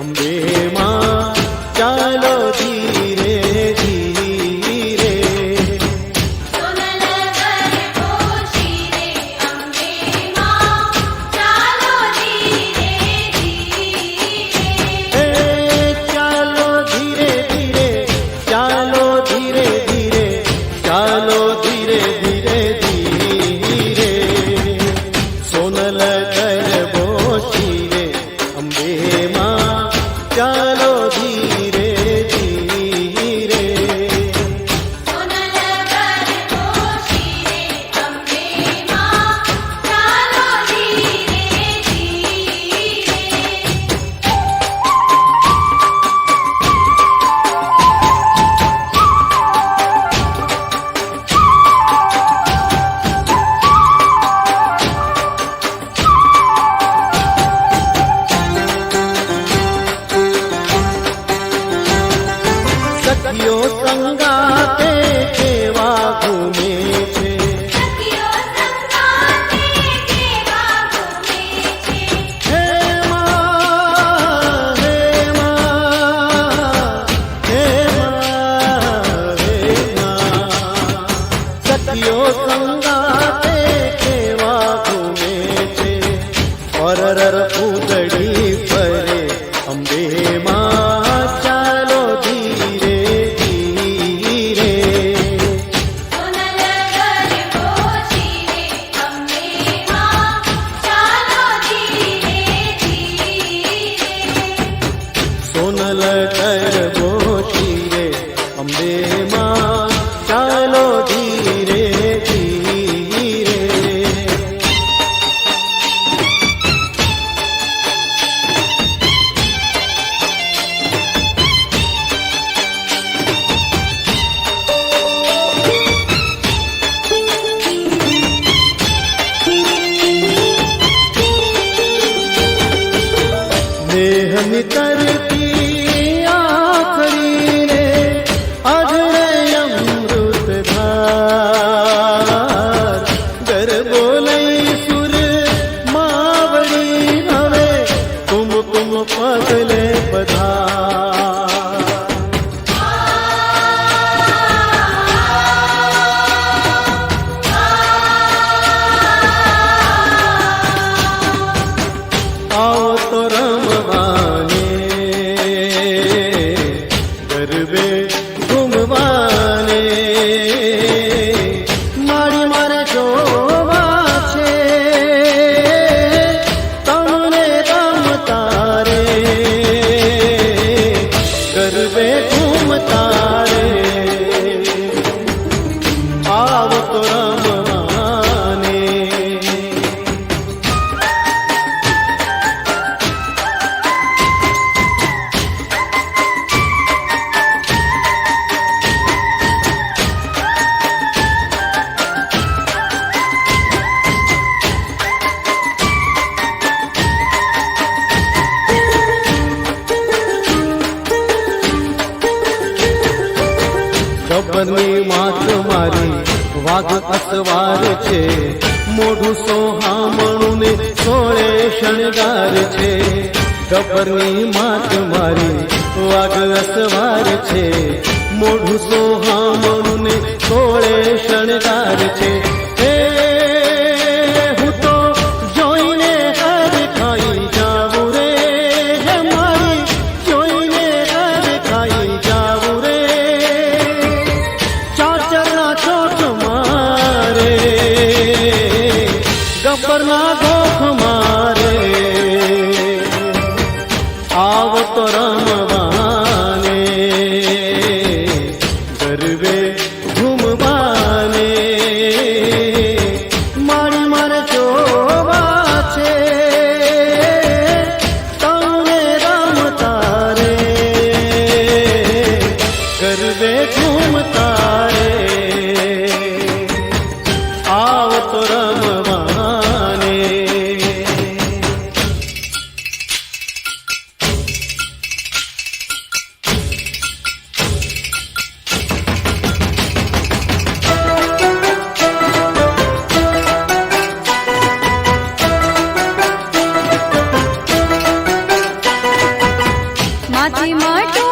અંબે માં ચાલો ધીરે ધીરે. સોનલ ગરબો શિરે અંબે માં ચાલો ધીરે ધીરે. ચાલો ધીરે ધીરે, ચાલો ધીરે ધીરે, ચાલો ધીરે ધીરે ધીરે. સોનલ ગરબો શિરે અંબે માં ચાલો ધીરે ધીરે. સોનલ ગરબો શિરે અંબે માં ચાલો ધીરે સખીઓ સંગાતે કેવા ઘૂમે છે. સખીઓ સંગાતે કેવા ઘૂમે છે. હે માં, હે માં, હે માં, હે માં. સખીઓ સંગાતે કેવા ઘૂમે છે. અરર ઉદડી ફરે અંબે માં ચાલો ધીરે ધીરે. સોનલ ગરબો શિરે અંબે માં ચાલો ધીરે ધીરે. સોનલ ગરબો શિરે અંબે માં ચાલો ધીરે ધીરે. દેહની તરતી આખરી રે અજરે અમૃત ધાર. ગરબો લઈ સુર માવડી હવે કુમકુમ પગલે પધાર. આવો તો રમવાને ગરબે ઘૂમવાને. મારી મારે જોવા છે તમને રમતા રે. ગરબે ઘૂમતા રે. આવો તો રમવાને. ગબ્બરની માત મારી વાઘ અસવાર છે. મોઢું સોહામણું ને સોળે શણગાર છે. ગબ્બરની માત મારી વાઘ અસવાર છે. મોઢું સોહામણું ને સોળે શણગાર છે. હે હું તો જોઈને હર ખાઈ જાવું રે. હે મારી જોઈને હર ખાઈ જાવું રે. ચાચરના ચોટ મારે ગબ્બરના ગોખ મારે. આવો તો રમવાને ગરબે ઘૂમવાને. મારી મારે જોવા છે તમને રમતા રે. ગરબે ઘૂમતા રે. આવો તો રમવાને. માથી માટું